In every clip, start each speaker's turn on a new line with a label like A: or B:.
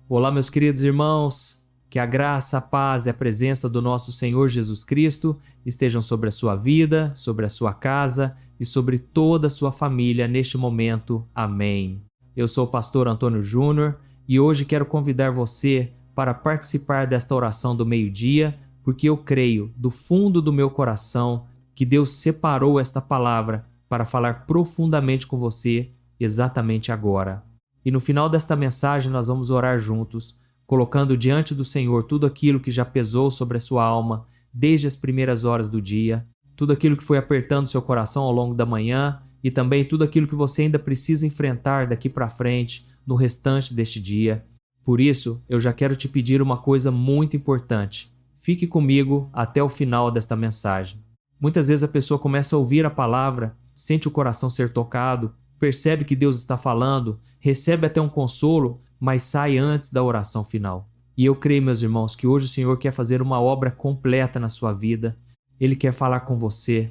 A: Olá, meus queridos irmãos, que a graça, a paz e a presença do nosso Senhor Jesus Cristo estejam sobre a sua vida, sobre a sua casa e sobre toda a sua família neste momento. Amém. Eu sou o pastor Antônio Júnior e hoje quero convidar você para participar desta oração do meio-dia, porque eu creio do fundo do meu coração que Deus separou esta palavra para falar profundamente com você exatamente agora. E no final desta mensagem nós vamos orar juntos, colocando diante do Senhor tudo aquilo que já pesou sobre a sua alma desde as primeiras horas do dia, tudo aquilo que foi apertando seu coração ao longo da manhã e também tudo aquilo que você ainda precisa enfrentar daqui para frente no restante deste dia. Por isso, eu já quero te pedir uma coisa muito importante. Fique comigo até o final desta mensagem. Muitas vezes a pessoa começa a ouvir a palavra, sente o coração ser tocado, percebe que Deus está falando, recebe até um consolo, mas sai antes da oração final. E eu creio, meus irmãos, que hoje o Senhor quer fazer uma obra completa na sua vida. Ele quer falar com você,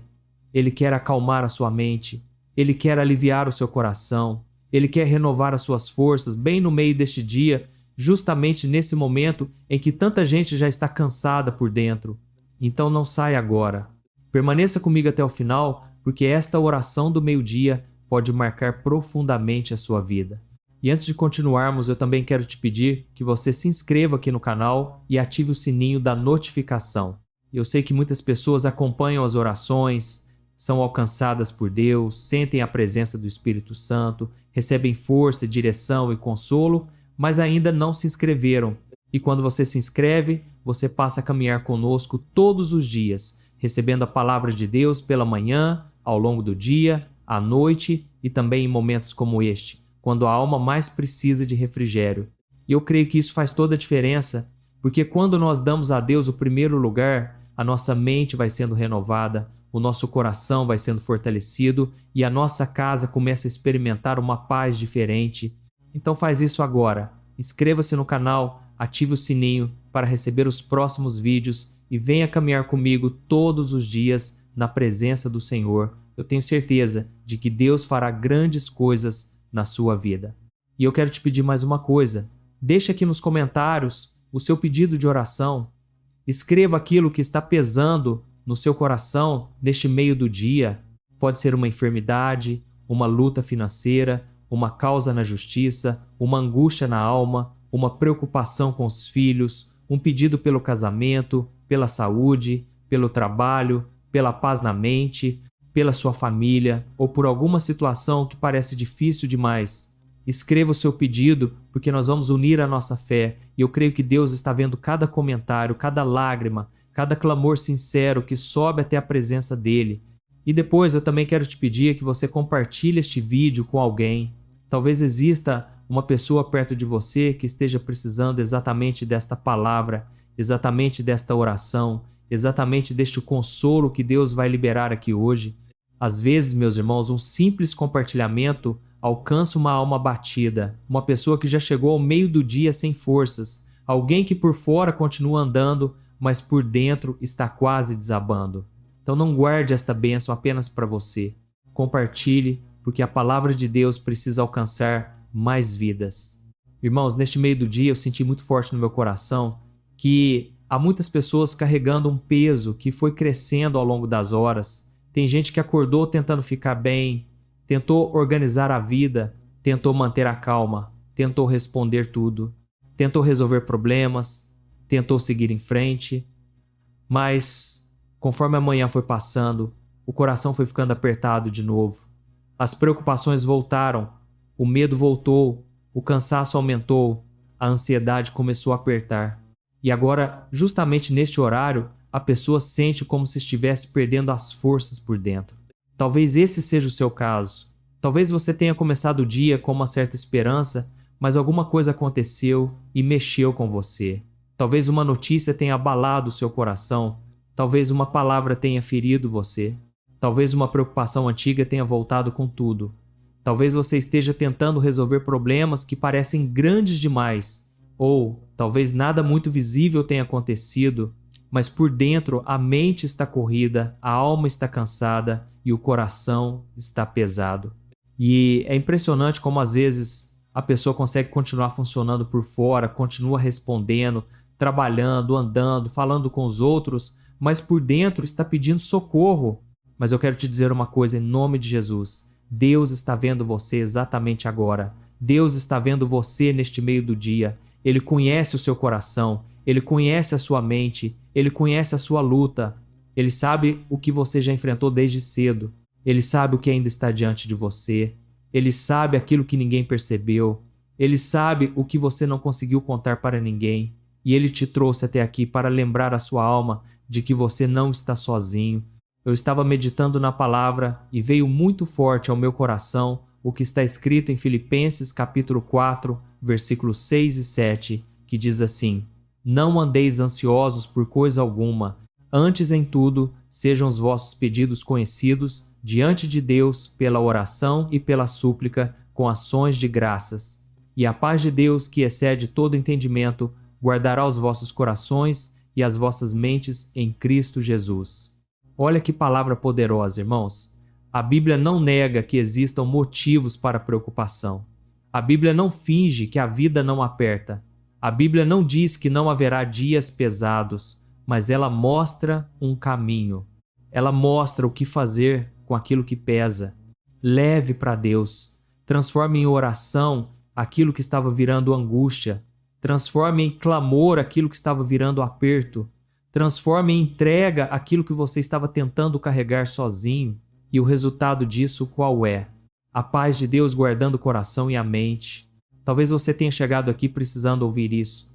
A: Ele quer acalmar a sua mente, Ele quer aliviar o seu coração, Ele quer renovar as suas forças bem no meio deste dia, justamente nesse momento em que tanta gente já está cansada por dentro. Então não saia agora. Permaneça comigo até o final, porque esta oração do meio-dia pode marcar profundamente a sua vida. E antes de continuarmos, eu também quero te pedir que você se inscreva aqui no canal e ative o sininho da notificação. Eu sei que muitas pessoas acompanham as orações, são alcançadas por Deus, sentem a presença do Espírito Santo, recebem força, direção e consolo, mas ainda não se inscreveram. E quando você se inscreve, você passa a caminhar conosco todos os dias, recebendo a palavra de Deus pela manhã, ao longo do dia, à noite e também em momentos como este, quando a alma mais precisa de refrigério. E eu creio que isso faz toda a diferença, porque quando nós damos a Deus o primeiro lugar, a nossa mente vai sendo renovada, o nosso coração vai sendo fortalecido e a nossa casa começa a experimentar uma paz diferente. Então faz isso agora. Inscreva-se no canal, ative o sininho para receber os próximos vídeos e venha caminhar comigo todos os dias na presença do Senhor. Eu tenho certeza de que Deus fará grandes coisas na sua vida. E eu quero te pedir mais uma coisa. Deixe aqui nos comentários o seu pedido de oração. Escreva aquilo que está pesando no seu coração neste meio do dia. Pode ser uma enfermidade, uma luta financeira, uma causa na justiça, uma angústia na alma, uma preocupação com os filhos, um pedido pelo casamento, pela saúde, pelo trabalho, pela paz na mente, pela sua família ou por alguma situação que parece difícil demais. Escreva o seu pedido, porque nós vamos unir a nossa fé e eu creio que Deus está vendo cada comentário, cada lágrima, cada clamor sincero que sobe até a presença dEle. E depois eu também quero te pedir que você compartilhe este vídeo com alguém. Talvez exista uma pessoa perto de você que esteja precisando exatamente desta palavra, exatamente desta oração, exatamente deste consolo que Deus vai liberar aqui hoje. Às vezes, meus irmãos, um simples compartilhamento alcança uma alma abatida, uma pessoa que já chegou ao meio do dia sem forças, alguém que por fora continua andando, mas por dentro está quase desabando. Então não guarde esta bênção apenas para você. Compartilhe, porque a palavra de Deus precisa alcançar mais vidas. Irmãos, neste meio do dia eu senti muito forte no meu coração que há muitas pessoas carregando um peso que foi crescendo ao longo das horas. Tem gente que acordou tentando ficar bem, tentou organizar a vida, tentou manter a calma, tentou responder tudo, tentou resolver problemas, tentou seguir em frente, mas conforme a manhã foi passando, o coração foi ficando apertado de novo. As preocupações voltaram, o medo voltou, o cansaço aumentou, a ansiedade começou a apertar. E agora, justamente neste horário, a pessoa sente como se estivesse perdendo as forças por dentro. Talvez esse seja o seu caso. Talvez você tenha começado o dia com uma certa esperança, mas alguma coisa aconteceu e mexeu com você. Talvez uma notícia tenha abalado o seu coração. Talvez uma palavra tenha ferido você. Talvez uma preocupação antiga tenha voltado com tudo. Talvez você esteja tentando resolver problemas que parecem grandes demais. Ou talvez nada muito visível tenha acontecido, mas por dentro a mente está corrida, a alma está cansada e o coração está pesado. E é impressionante como às vezes a pessoa consegue continuar funcionando por fora, continua respondendo, trabalhando, andando, falando com os outros, mas por dentro está pedindo socorro. Mas eu quero te dizer uma coisa em nome de Jesus. Deus está vendo você exatamente agora. Deus está vendo você neste meio do dia. Ele conhece o seu coração, Ele conhece a sua mente, Ele conhece a sua luta. Ele sabe o que você já enfrentou desde cedo. Ele sabe o que ainda está diante de você. Ele sabe aquilo que ninguém percebeu. Ele sabe o que você não conseguiu contar para ninguém. E Ele te trouxe até aqui para lembrar a sua alma de que você não está sozinho. Eu estava meditando na palavra e veio muito forte ao meu coração o que está escrito em Filipenses capítulo 4, versículos 6 e 7, que diz assim: Não andeis ansiosos por coisa alguma, antes em tudo sejam os vossos pedidos conhecidos diante de Deus pela oração e pela súplica com ações de graças. E a paz de Deus, que excede todo entendimento, guardará os vossos corações e as vossas mentes em Cristo Jesus. Olha que palavra poderosa, irmãos. A Bíblia não nega que existam motivos para preocupação. A Bíblia não finge que a vida não aperta. A Bíblia não diz que não haverá dias pesados, mas ela mostra um caminho. Ela mostra o que fazer com aquilo que pesa. Leve para Deus. Transforme em oração aquilo que estava virando angústia. Transforme em clamor aquilo que estava virando aperto. Transforme em entrega aquilo que você estava tentando carregar sozinho. E o resultado disso qual é? A paz de Deus guardando o coração e a mente. Talvez você tenha chegado aqui precisando ouvir isso.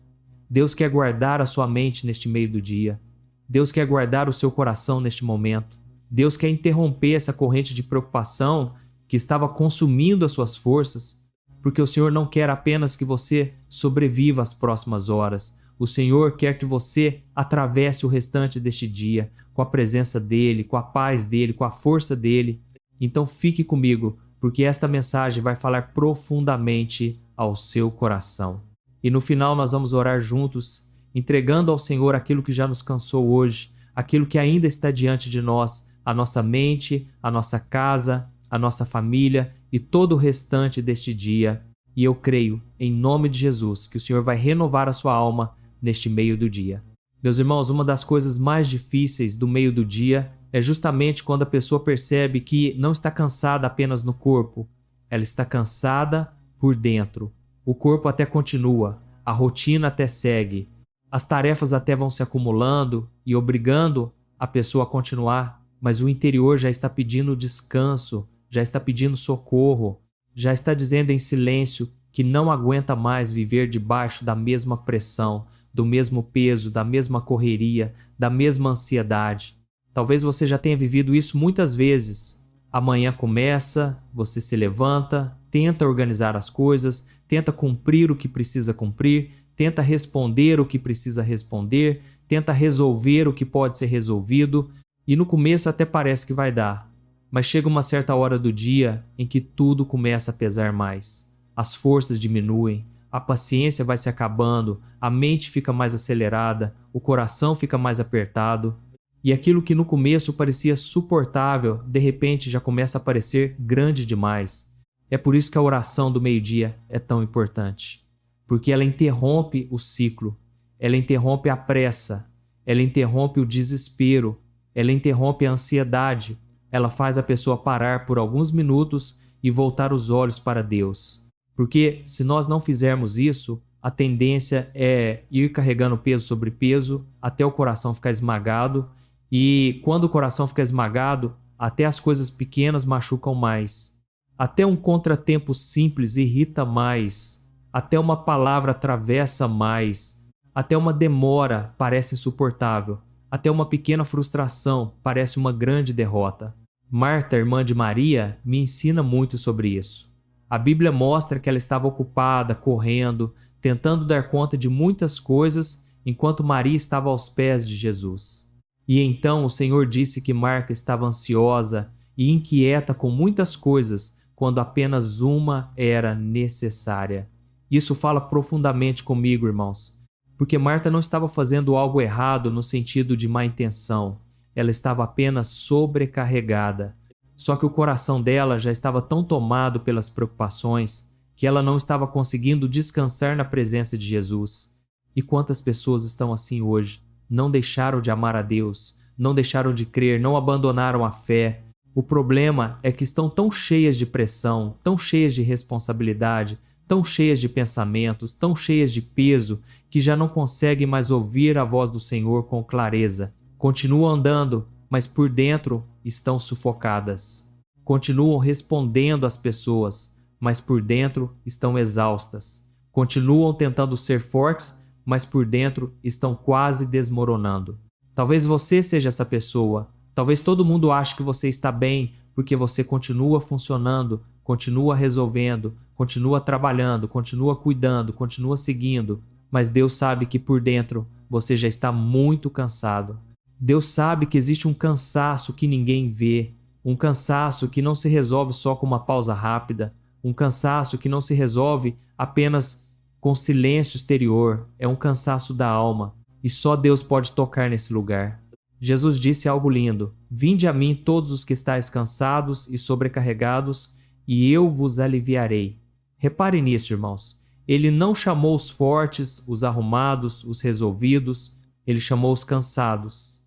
A: Deus quer guardar a sua mente neste meio do dia. Deus quer guardar o seu coração neste momento. Deus quer interromper essa corrente de preocupação que estava consumindo as suas forças, porque o Senhor não quer apenas que você sobreviva às próximas horas. O Senhor quer que você atravesse o restante deste dia com a presença dEle, com a paz dEle, com a força dEle. Então fique comigo, porque esta mensagem vai falar profundamente ao seu coração. E no final nós vamos orar juntos, entregando ao Senhor aquilo que já nos cansou hoje, aquilo que ainda está diante de nós, a nossa mente, a nossa casa, a nossa família e todo o restante deste dia. E eu creio, em nome de Jesus, que o Senhor vai renovar a sua alma neste meio do dia. Meus irmãos, uma das coisas mais difíceis do meio do dia é justamente quando a pessoa percebe que não está cansada apenas no corpo, ela está cansada por dentro. O corpo até continua, a rotina até segue, as tarefas até vão se acumulando e obrigando a pessoa a continuar, mas o interior já está pedindo descanso, já está pedindo socorro, já está dizendo em silêncio que não aguenta mais viver debaixo da mesma pressão, do mesmo peso, da mesma correria, da mesma ansiedade. Talvez você já tenha vivido isso muitas vezes. Amanhã começa, você se levanta, tenta organizar as coisas, tenta cumprir o que precisa cumprir, tenta responder o que precisa responder, tenta resolver o que pode ser resolvido, e no começo até parece que vai dar. Mas chega uma certa hora do dia em que tudo começa a pesar mais. As forças diminuem, a paciência vai se acabando, a mente fica mais acelerada, o coração fica mais apertado, e aquilo que no começo parecia suportável, de repente já começa a parecer grande demais. É por isso que a oração do meio-dia é tão importante, porque ela interrompe o ciclo, ela interrompe a pressa, ela interrompe o desespero, ela interrompe a ansiedade, ela faz a pessoa parar por alguns minutos e voltar os olhos para Deus. Porque se nós não fizermos isso, a tendência é ir carregando peso sobre peso até o coração ficar esmagado, e quando o coração fica esmagado, até as coisas pequenas machucam mais. Até um contratempo simples irrita mais, até uma palavra atravessa mais, até uma demora parece insuportável, até uma pequena frustração parece uma grande derrota. Marta, irmã de Maria, me ensina muito sobre isso. A Bíblia mostra que ela estava ocupada, correndo, tentando dar conta de muitas coisas, enquanto Maria estava aos pés de Jesus. E então o Senhor disse que Marta estava ansiosa e inquieta com muitas coisas, quando apenas uma era necessária. Isso fala profundamente comigo, irmãos, porque Marta não estava fazendo algo errado no sentido de má intenção. Ela estava apenas sobrecarregada. Só que o coração dela já estava tão tomado pelas preocupações que ela não estava conseguindo descansar na presença de Jesus. E quantas pessoas estão assim hoje? Não deixaram de amar a Deus, não deixaram de crer, não abandonaram a fé. O problema é que estão tão cheias de pressão, tão cheias de responsabilidade, tão cheias de pensamentos, tão cheias de peso, que já não conseguem mais ouvir a voz do Senhor com clareza. Continuam andando, mas por dentro estão sufocadas. Continuam respondendo às pessoas, mas por dentro estão exaustas. Continuam tentando ser fortes, mas por dentro estão quase desmoronando. Talvez você seja essa pessoa. Talvez todo mundo ache que você está bem porque você continua funcionando, continua resolvendo, continua trabalhando, continua cuidando, continua seguindo. Mas Deus sabe que por dentro você já está muito cansado. Deus sabe que existe um cansaço que ninguém vê, um cansaço que não se resolve só com uma pausa rápida, um cansaço que não se resolve apenas com silêncio exterior, é um cansaço da alma, e só Deus pode tocar nesse lugar. Jesus disse algo lindo: "Vinde a mim todos os que estáis cansados e sobrecarregados, e eu vos aliviarei." Repare nisso, irmãos. Ele não chamou os fortes, os arrumados, os resolvidos, ele chamou os cansados,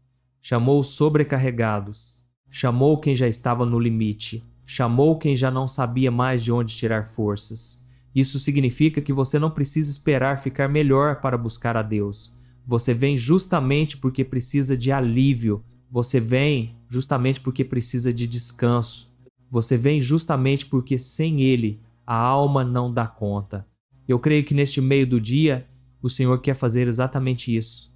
A: chamou os sobrecarregados, chamou quem já estava no limite, chamou quem já não sabia mais de onde tirar forças. Isso significa que você não precisa esperar ficar melhor para buscar a Deus. Você vem justamente porque precisa de alívio. Você vem justamente porque precisa de descanso. Você vem justamente porque sem Ele a alma não dá conta. Eu creio que neste meio do dia o Senhor quer fazer exatamente isso.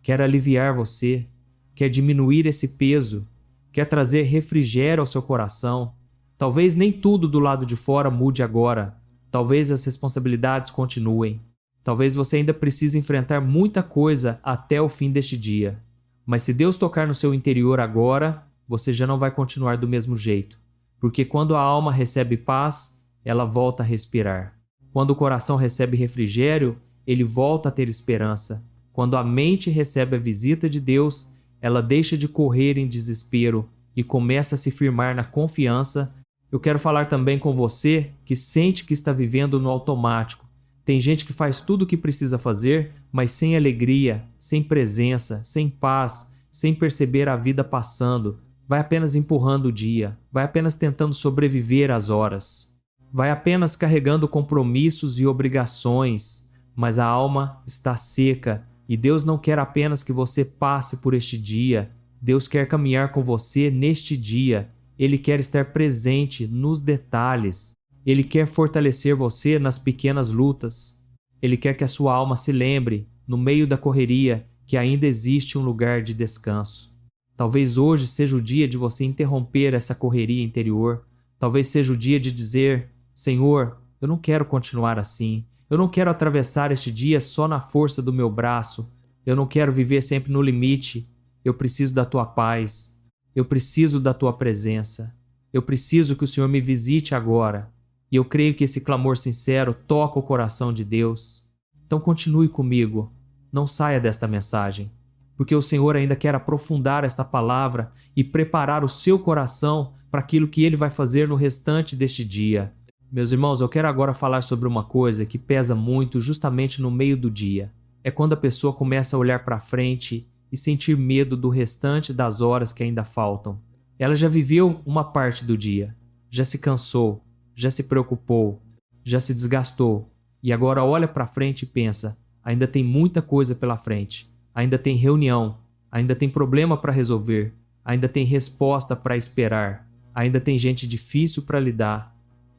A: Quer aliviar você, quer diminuir esse peso, quer trazer refrigério ao seu coração. Talvez nem tudo do lado de fora mude agora. Talvez as responsabilidades continuem. Talvez você ainda precise enfrentar muita coisa até o fim deste dia. Mas se Deus tocar no seu interior agora, você já não vai continuar do mesmo jeito. Porque quando a alma recebe paz, ela volta a respirar. Quando o coração recebe refrigério, ele volta a ter esperança. Quando a mente recebe a visita de Deus, ela deixa de correr em desespero e começa a se firmar na confiança. Eu quero falar também com você que sente que está vivendo no automático. Tem gente que faz tudo o que precisa fazer, mas sem alegria, sem presença, sem paz, sem perceber a vida passando. Vai apenas empurrando o dia, vai apenas tentando sobreviver às horas. Vai apenas carregando compromissos e obrigações, mas a alma está seca e Deus não quer apenas que você passe por este dia. Deus quer caminhar com você neste dia. Ele quer estar presente nos detalhes. Ele quer fortalecer você nas pequenas lutas. Ele quer que a sua alma se lembre, no meio da correria, que ainda existe um lugar de descanso. Talvez hoje seja o dia de você interromper essa correria interior. Talvez seja o dia de dizer: Senhor, eu não quero continuar assim. Eu não quero atravessar este dia só na força do meu braço. Eu não quero viver sempre no limite. Eu preciso da tua paz. Eu preciso da tua presença. Eu preciso que o Senhor me visite agora. E eu creio que esse clamor sincero toca o coração de Deus. Então continue comigo. Não saia desta mensagem. Porque o Senhor ainda quer aprofundar esta palavra e preparar o seu coração para aquilo que Ele vai fazer no restante deste dia. Meus irmãos, eu quero agora falar sobre uma coisa que pesa muito justamente no meio do dia. É quando a pessoa começa a olhar para frente e sentir medo do restante das horas que ainda faltam. Ela já viveu uma parte do dia, já se cansou, já se preocupou, já se desgastou e agora olha para frente e pensa: ainda tem muita coisa pela frente, ainda tem reunião, ainda tem problema para resolver, ainda tem resposta para esperar, ainda tem gente difícil para lidar,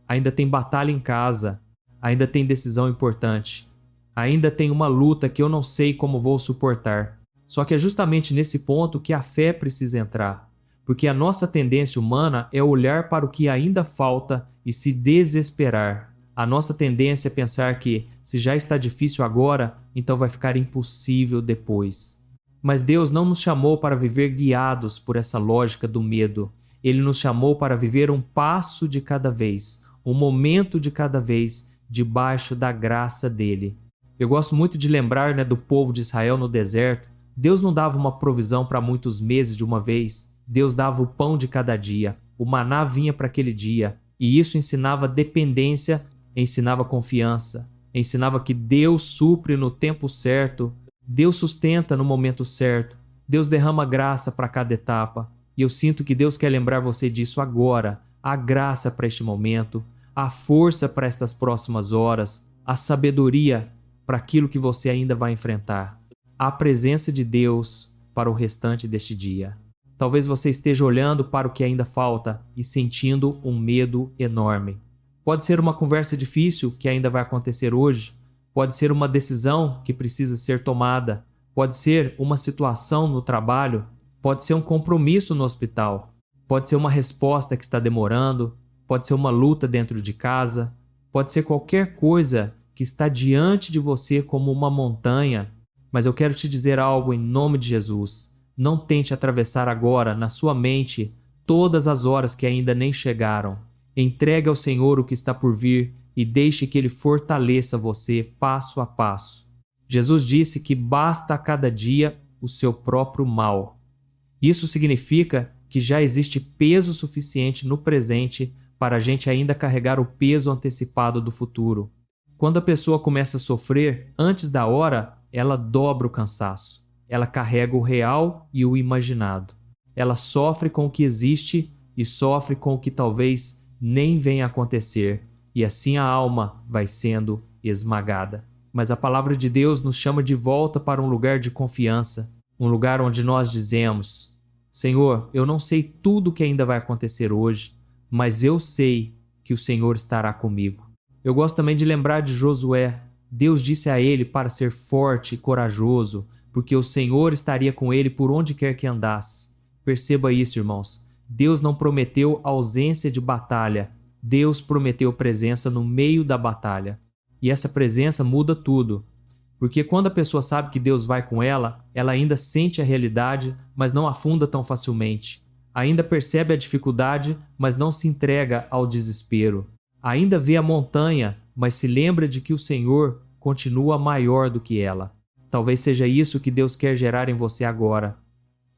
A: ainda tem batalha em casa, ainda tem decisão importante, ainda tem uma luta que eu não sei como vou suportar. Só que é justamente nesse ponto que a fé precisa entrar, porque a nossa tendência humana é olhar para o que ainda falta e se desesperar. A nossa tendência é pensar que, se já está difícil agora, então vai ficar impossível depois. Mas Deus não nos chamou para viver guiados por essa lógica do medo. Ele nos chamou para viver um passo de cada vez, um momento de cada vez, debaixo da graça dele. Eu gosto muito de lembrar, do povo de Israel no deserto. Deus não dava uma provisão para muitos meses de uma vez. Deus dava o pão de cada dia. O maná vinha para aquele dia. E isso ensinava dependência ensinava confiança, ensinava que Deus supre no tempo certo, Deus sustenta no momento certo, Deus derrama graça para cada etapa. E eu sinto que Deus quer lembrar você disso agora, a graça para este momento, a força para estas próximas horas, a sabedoria para aquilo que você ainda vai enfrentar, a presença de Deus para o restante deste dia. Talvez você esteja olhando para o que ainda falta e sentindo um medo enorme. Pode ser uma conversa difícil que ainda vai acontecer hoje, pode ser uma decisão que precisa ser tomada, pode ser uma situação no trabalho, pode ser um compromisso no hospital, pode ser uma resposta que está demorando, pode ser uma luta dentro de casa, pode ser qualquer coisa que está diante de você como uma montanha. Mas eu quero te dizer algo em nome de Jesus. Não tente atravessar agora, na sua mente, todas as horas que ainda nem chegaram. Entregue ao Senhor o que está por vir e deixe que Ele fortaleça você passo a passo. Jesus disse que basta a cada dia o seu próprio mal. Isso significa que já existe peso suficiente no presente para a gente ainda carregar o peso antecipado do futuro. Quando a pessoa começa a sofrer antes da hora, ela dobra o cansaço. Ela carrega o real e o imaginado. Ela sofre com o que existe e sofre com o que talvez nem venha a acontecer. E assim a alma vai sendo esmagada. Mas a palavra de Deus nos chama de volta para um lugar de confiança. Um lugar onde nós dizemos: Senhor, eu não sei tudo o que ainda vai acontecer hoje, mas eu sei que o Senhor estará comigo. Eu gosto também de lembrar de Josué. Deus disse a ele para ser forte e corajoso, porque o Senhor estaria com ele por onde quer que andasse. Perceba isso, irmãos. Deus não prometeu ausência de batalha. Deus prometeu presença no meio da batalha. E essa presença muda tudo. Porque quando a pessoa sabe que Deus vai com ela, ela ainda sente a realidade, mas não afunda tão facilmente. Ainda percebe a dificuldade, mas não se entrega ao desespero. Ainda vê a montanha, mas se lembra de que o Senhor continua maior do que ela. Talvez seja isso que Deus quer gerar em você agora.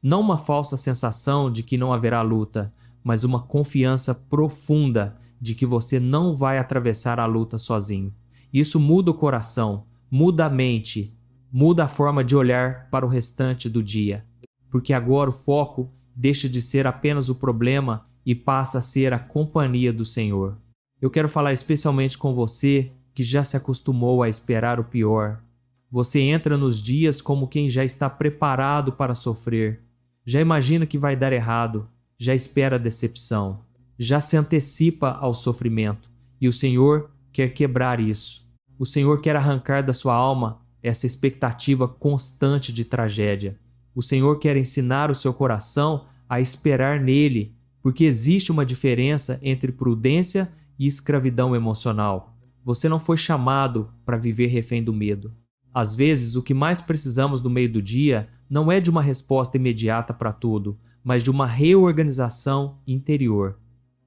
A: Não uma falsa sensação de que não haverá luta, mas uma confiança profunda de que você não vai atravessar a luta sozinho. Isso muda o coração, muda a mente, muda a forma de olhar para o restante do dia. Porque agora o foco deixa de ser apenas o problema e passa a ser a companhia do Senhor. Eu quero falar especialmente com você que já se acostumou a esperar o pior. Você entra nos dias como quem já está preparado para sofrer. Já imagina que vai dar errado, já espera a decepção, já se antecipa ao sofrimento. E o Senhor quer quebrar isso. O Senhor quer arrancar da sua alma essa expectativa constante de tragédia. O Senhor quer ensinar o seu coração a esperar nele, porque existe uma diferença entre prudência e escravidão emocional. Você não foi chamado para viver refém do medo. Às vezes, o que mais precisamos no meio do dia não é de uma resposta imediata para tudo, mas de uma reorganização interior.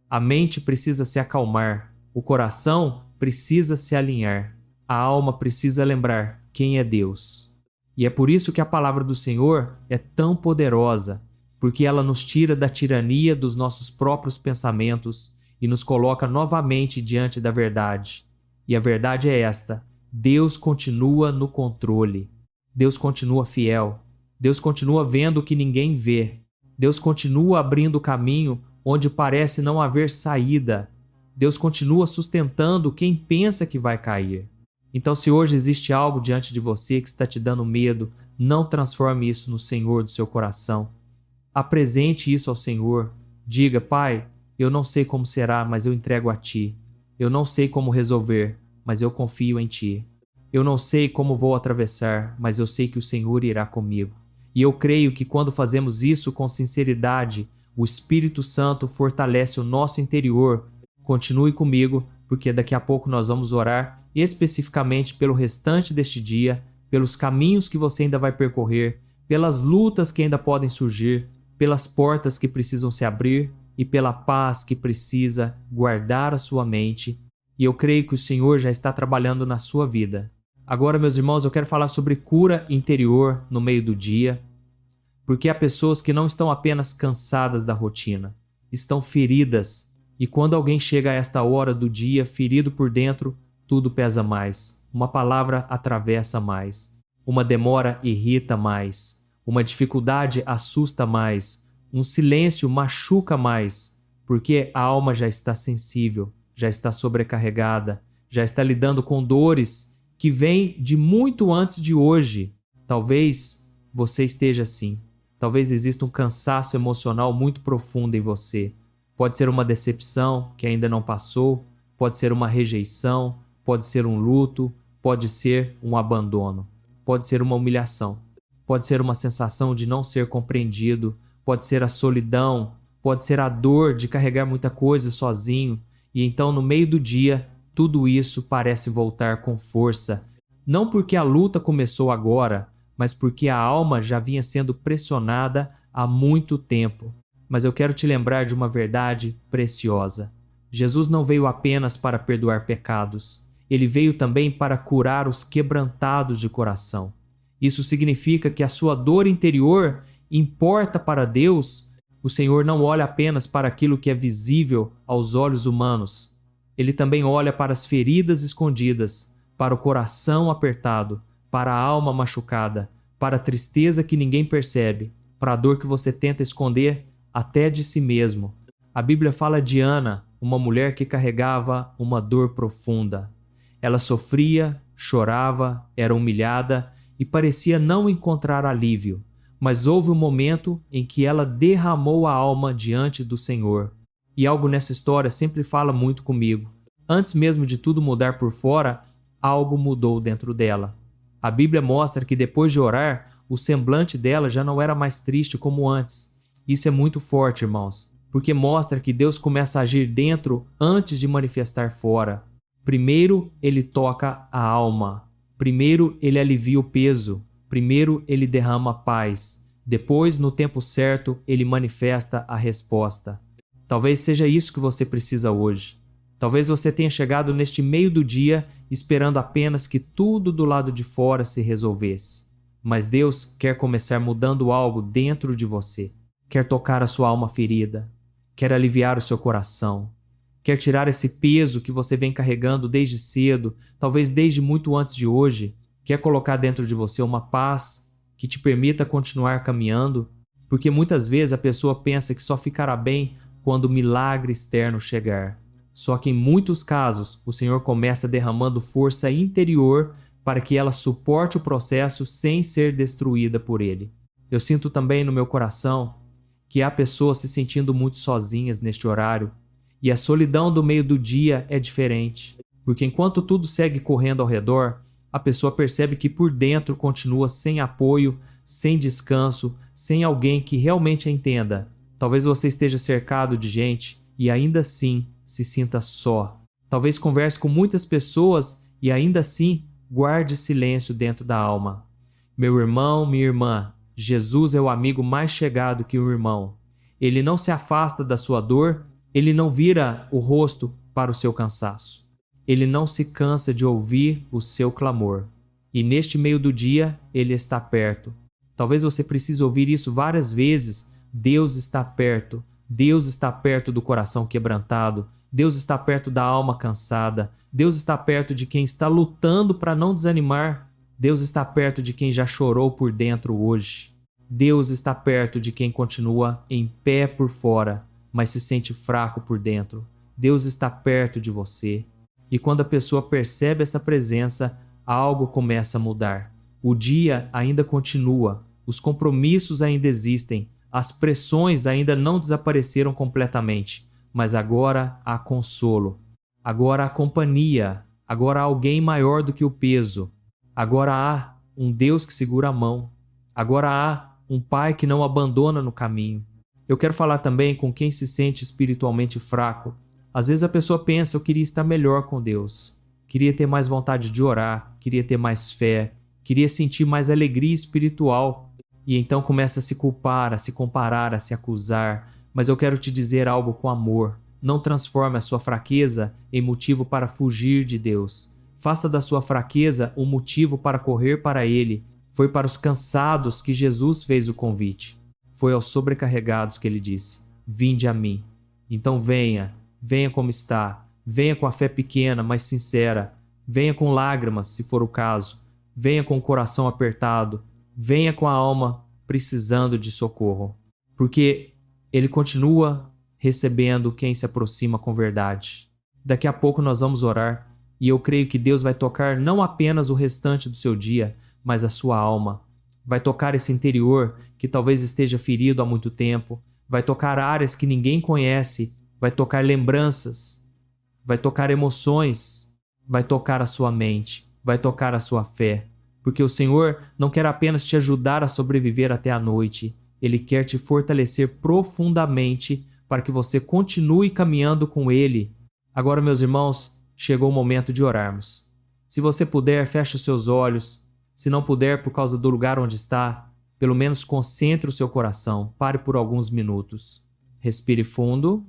A: A mente precisa se acalmar, o coração precisa se alinhar, a alma precisa lembrar quem é Deus. E é por isso que a palavra do Senhor é tão poderosa, porque ela nos tira da tirania dos nossos próprios pensamentos e nos coloca novamente diante da verdade. E a verdade é esta: Deus continua no controle. Deus continua fiel. Deus continua vendo o que ninguém vê. Deus continua abrindo o caminho onde parece não haver saída. Deus continua sustentando quem pensa que vai cair. Então, se hoje existe algo diante de você que está te dando medo, não transforme isso no Senhor do seu coração. Apresente isso ao Senhor. Diga: Pai, eu não sei como será, mas eu entrego a Ti. Eu não sei como resolver, mas eu confio em Ti. Eu não sei como vou atravessar, mas eu sei que o Senhor irá comigo. E eu creio que quando fazemos isso com sinceridade, o Espírito Santo fortalece o nosso interior. Continue comigo, porque daqui a pouco nós vamos orar especificamente pelo restante deste dia, pelos caminhos que você ainda vai percorrer, pelas lutas que ainda podem surgir, pelas portas que precisam se abrir e pela paz que precisa guardar a sua mente. E eu creio que o Senhor já está trabalhando na sua vida. Agora, meus irmãos, eu quero falar sobre cura interior no meio do dia, porque há pessoas que não estão apenas cansadas da rotina, estão feridas E quando alguém chega a esta hora do dia ferido por dentro, tudo pesa mais. Uma palavra atravessa mais. Uma demora irrita mais. Uma dificuldade assusta mais. Um silêncio machuca mais. Porque a alma já está sensível, já está sobrecarregada, já está lidando com dores que vêm de muito antes de hoje. Talvez você esteja assim. Talvez exista um cansaço emocional muito profundo em você. Pode ser uma decepção que ainda não passou, pode ser uma rejeição, pode ser um luto, pode ser um abandono, pode ser uma humilhação, pode ser uma sensação de não ser compreendido, pode ser a solidão, pode ser a dor de carregar muita coisa sozinho, e então no meio do dia tudo isso parece voltar com força. Não porque a luta começou agora, mas porque a alma já vinha sendo pressionada há muito tempo. Mas eu quero te lembrar de uma verdade preciosa. Jesus não veio apenas para perdoar pecados. Ele veio também para curar os quebrantados de coração. Isso significa que a sua dor interior importa para Deus. O Senhor não olha apenas para aquilo que é visível aos olhos humanos. Ele também olha para as feridas escondidas, para o coração apertado, para a alma machucada, para a tristeza que ninguém percebe, para a dor que você tenta esconder até de si mesmo. A Bíblia fala de Ana, uma mulher que carregava uma dor profunda. Ela sofria, chorava, era humilhada e parecia não encontrar alívio. Mas houve um momento em que ela derramou a alma diante do Senhor. E algo nessa história sempre fala muito comigo. Antes mesmo de tudo mudar por fora, algo mudou dentro dela. A Bíblia mostra que depois de orar, o semblante dela já não era mais triste como antes. Isso é muito forte, irmãos, porque mostra que Deus começa a agir dentro antes de manifestar fora. Primeiro, Ele toca a alma. Primeiro, Ele alivia o peso. Primeiro, Ele derrama paz. Depois, no tempo certo, Ele manifesta a resposta. Talvez seja isso que você precisa hoje. Talvez você tenha chegado neste meio do dia esperando apenas que tudo do lado de fora se resolvesse. Mas Deus quer começar mudando algo dentro de você. Quer tocar a sua alma ferida. Quer aliviar o seu coração. Quer tirar esse peso que você vem carregando desde cedo, talvez desde muito antes de hoje. Quer colocar dentro de você uma paz que te permita continuar caminhando. Porque muitas vezes a pessoa pensa que só ficará bem quando o milagre externo chegar. Só que em muitos casos, o Senhor começa derramando força interior para que ela suporte o processo sem ser destruída por Ele. Eu sinto também no meu coração que há pessoas se sentindo muito sozinhas neste horário, e a solidão do meio do dia é diferente, porque enquanto tudo segue correndo ao redor, a pessoa percebe que por dentro continua sem apoio, sem descanso, sem alguém que realmente a entenda. Talvez você esteja cercado de gente e ainda assim se sinta só. Talvez converse com muitas pessoas e ainda assim guarde silêncio dentro da alma. Meu irmão, minha irmã, Jesus é o amigo mais chegado que um irmão. Ele não se afasta da sua dor, ele não vira o rosto para o seu cansaço. Ele não se cansa de ouvir o seu clamor. E neste meio do dia, ele está perto. Talvez você precise ouvir isso várias vezes. Deus está perto. Deus está perto do coração quebrantado. Deus está perto da alma cansada. Deus está perto de quem está lutando para não desanimar. Deus está perto de quem já chorou por dentro hoje. Deus está perto de quem continua em pé por fora, mas se sente fraco por dentro. Deus está perto de você. E quando a pessoa percebe essa presença, algo começa a mudar. O dia ainda continua, os compromissos ainda existem, as pressões ainda não desapareceram completamente, mas agora há consolo, agora há companhia, agora há alguém maior do que o peso, agora há um Deus que segura a mão, agora há um Pai que não abandona no caminho. Eu quero falar também com quem se sente espiritualmente fraco. Às vezes a pessoa pensa, eu queria estar melhor com Deus, queria ter mais vontade de orar, queria ter mais fé, queria sentir mais alegria espiritual, e então começa a se culpar, a se comparar, a se acusar. Mas eu quero te dizer algo com amor. Não transforme a sua fraqueza em motivo para fugir de Deus. Faça da sua fraqueza um motivo para correr para Ele. Foi para os cansados que Jesus fez o convite. Foi aos sobrecarregados que Ele disse, vinde a mim. Então venha, venha como está. Venha com a fé pequena, mas sincera. Venha com lágrimas, se for o caso. Venha com o coração apertado. Venha com a alma precisando de socorro. Porque Ele continua recebendo quem se aproxima com verdade. Daqui a pouco nós vamos orar e eu creio que Deus vai tocar não apenas o restante do seu dia, mas a sua alma. Vai tocar esse interior que talvez esteja ferido há muito tempo. Vai tocar áreas que ninguém conhece. Vai tocar lembranças. Vai tocar emoções. Vai tocar a sua mente. Vai tocar a sua fé. Porque o Senhor não quer apenas te ajudar a sobreviver até a noite. Ele quer te fortalecer profundamente para que você continue caminhando com Ele. Agora, meus irmãos, chegou o momento de orarmos. Se você puder, feche os seus olhos. Se não puder, por causa do lugar onde está, pelo menos concentre o seu coração. Pare por alguns minutos. Respire fundo.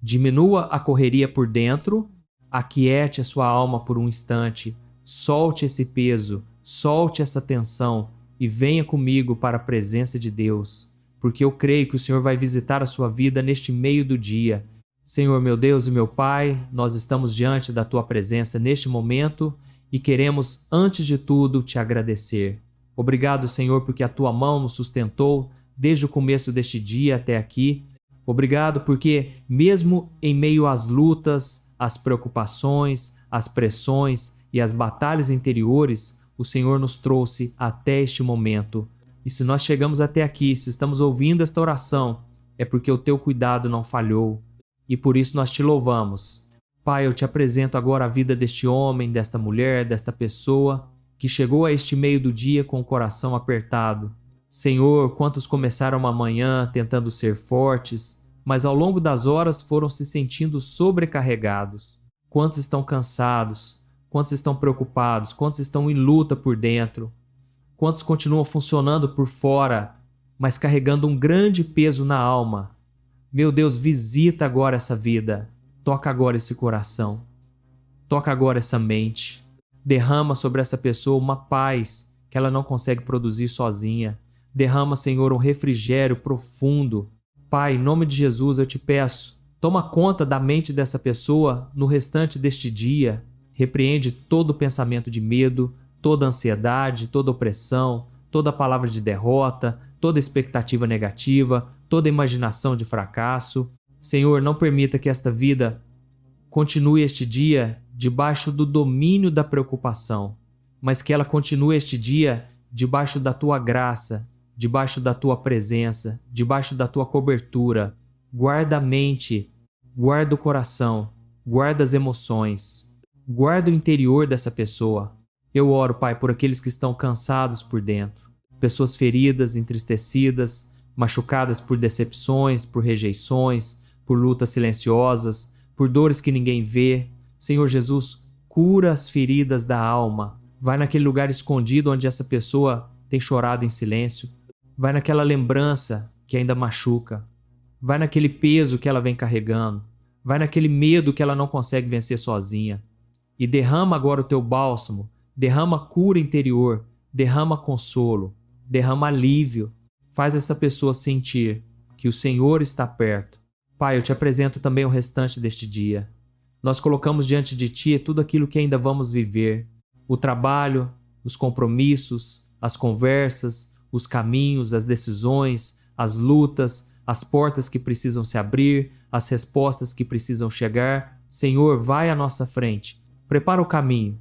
A: Diminua a correria por dentro. Aquiete a sua alma por um instante. Solte esse peso. Solte essa tensão e venha comigo para a presença de Deus, porque eu creio que o Senhor vai visitar a sua vida neste meio do dia. Senhor, meu Deus e meu Pai, nós estamos diante da Tua presença neste momento e queremos, antes de tudo, Te agradecer. Obrigado, Senhor, porque a Tua mão nos sustentou desde o começo deste dia até aqui. Obrigado porque, mesmo em meio às lutas, às preocupações, às pressões e às batalhas interiores, o Senhor nos trouxe até este momento. E se nós chegamos até aqui, se estamos ouvindo esta oração, é porque o Teu cuidado não falhou. E por isso nós Te louvamos. Pai, eu Te apresento agora a vida deste homem, desta mulher, desta pessoa que chegou a este meio do dia com o coração apertado. Senhor, quantos começaram uma manhã tentando ser fortes, mas ao longo das horas foram se sentindo sobrecarregados. Quantos estão cansados? Quantos estão preocupados? Quantos estão em luta por dentro? Quantos continuam funcionando por fora, mas carregando um grande peso na alma? Meu Deus, visita agora essa vida. Toca agora esse coração. Toca agora essa mente. Derrama sobre essa pessoa uma paz que ela não consegue produzir sozinha. Derrama, Senhor, um refrigério profundo. Pai, em nome de Jesus eu Te peço, toma conta da mente dessa pessoa no restante deste dia. Repreende todo pensamento de medo, toda ansiedade, toda opressão, toda palavra de derrota, toda expectativa negativa, toda imaginação de fracasso. Senhor, não permita que esta vida continue este dia debaixo do domínio da preocupação, mas que ela continue este dia debaixo da Tua graça, debaixo da Tua presença, debaixo da Tua cobertura. Guarda a mente, guarda o coração, guarda as emoções. Guarda o interior dessa pessoa. Eu oro, Pai, por aqueles que estão cansados por dentro. Pessoas feridas, entristecidas, machucadas por decepções, por rejeições, por lutas silenciosas, por dores que ninguém vê. Senhor Jesus, cura as feridas da alma. Vai naquele lugar escondido onde essa pessoa tem chorado em silêncio. Vai naquela lembrança que ainda machuca. Vai naquele peso que ela vem carregando. Vai naquele medo que ela não consegue vencer sozinha. E derrama agora o Teu bálsamo, derrama cura interior, derrama consolo, derrama alívio. Faz essa pessoa sentir que o Senhor está perto. Pai, eu Te apresento também o restante deste dia. Nós colocamos diante de Ti tudo aquilo que ainda vamos viver. O trabalho, os compromissos, as conversas, os caminhos, as decisões, as lutas, as portas que precisam se abrir, as respostas que precisam chegar. Senhor, vai à nossa frente. Prepara o caminho,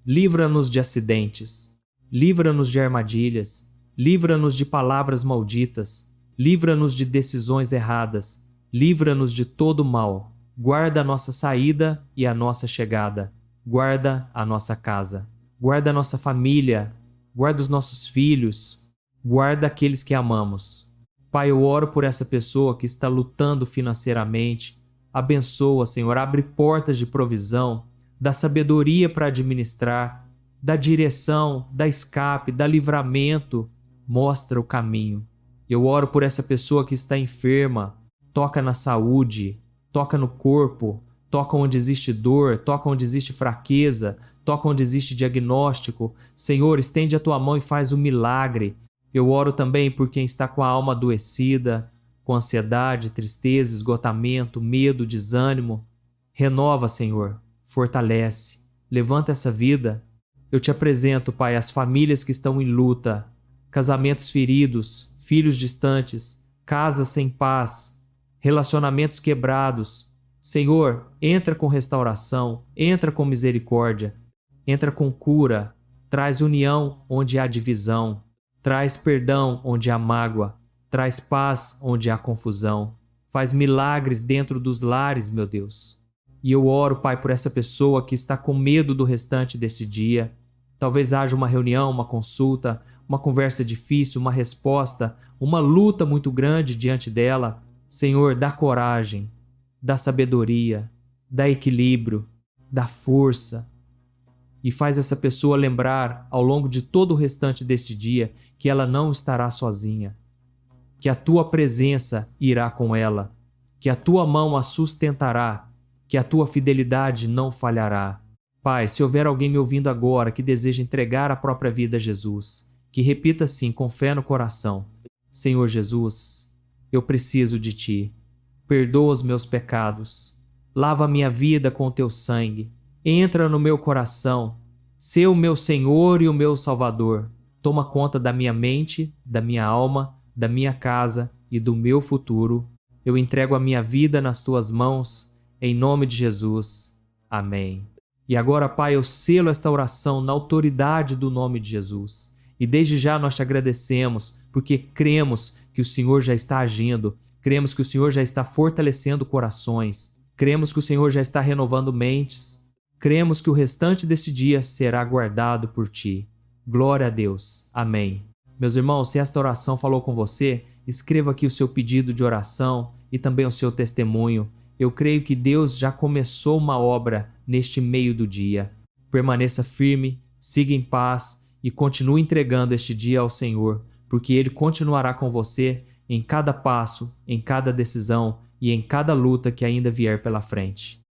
A: livra-nos de acidentes, livra-nos de armadilhas, livra-nos de palavras malditas, livra-nos de decisões erradas, livra-nos de todo mal, guarda a nossa saída e a nossa chegada, guarda a nossa casa, guarda a nossa família, guarda os nossos filhos, guarda aqueles que amamos. Pai, eu oro por essa pessoa que está lutando financeiramente, abençoa, Senhor, abre portas de provisão, dá sabedoria para administrar, dá direção, dá escape, dá livramento, mostra o caminho. Eu oro por essa pessoa que está enferma, toca na saúde, toca no corpo, toca onde existe dor, toca onde existe fraqueza, toca onde existe diagnóstico. Senhor, estende a Tua mão e faz um milagre. Eu oro também por quem está com a alma adoecida, com ansiedade, tristeza, esgotamento, medo, desânimo. Renova, Senhor, fortalece, levanta essa vida. Eu te apresento, Pai, as famílias que estão em luta, casamentos feridos, filhos distantes, casas sem paz, relacionamentos quebrados. Senhor, entra com restauração, entra com misericórdia, entra com cura, traz união onde há divisão, traz perdão onde há mágoa, traz paz onde há confusão, faz milagres dentro dos lares, meu Deus. E eu oro, Pai, por essa pessoa que está com medo do restante desse dia. Talvez haja uma reunião, uma consulta, uma conversa difícil, uma resposta, uma luta muito grande diante dela. Senhor, dá coragem, dá sabedoria, dá equilíbrio, dá força. E faz essa pessoa lembrar, ao longo de todo o restante deste dia, que ela não estará sozinha, que a tua presença irá com ela, que a tua mão a sustentará, que a tua fidelidade não falhará. Pai, se houver alguém me ouvindo agora que deseja entregar a própria vida a Jesus, que repita assim, com fé no coração: Senhor Jesus, eu preciso de ti. Perdoa os meus pecados. Lava a minha vida com o teu sangue. Entra no meu coração. Sê o meu Senhor e o meu Salvador. Toma conta da minha mente, da minha alma, da minha casa e do meu futuro. Eu entrego a minha vida nas tuas mãos, em nome de Jesus. Amém. E agora, Pai, eu selo esta oração na autoridade do nome de Jesus. E desde já nós te agradecemos, porque cremos que o Senhor já está agindo, cremos que o Senhor já está fortalecendo corações, cremos que o Senhor já está renovando mentes, cremos que o restante desse dia será guardado por ti. Glória a Deus. Amém. Meus irmãos, se esta oração falou com você, escreva aqui o seu pedido de oração e também o seu testemunho. Eu creio que Deus já começou uma obra neste meio do dia. Permaneça firme, siga em paz e continue entregando este dia ao Senhor, porque Ele continuará com você em cada passo, em cada decisão e em cada luta que ainda vier pela frente.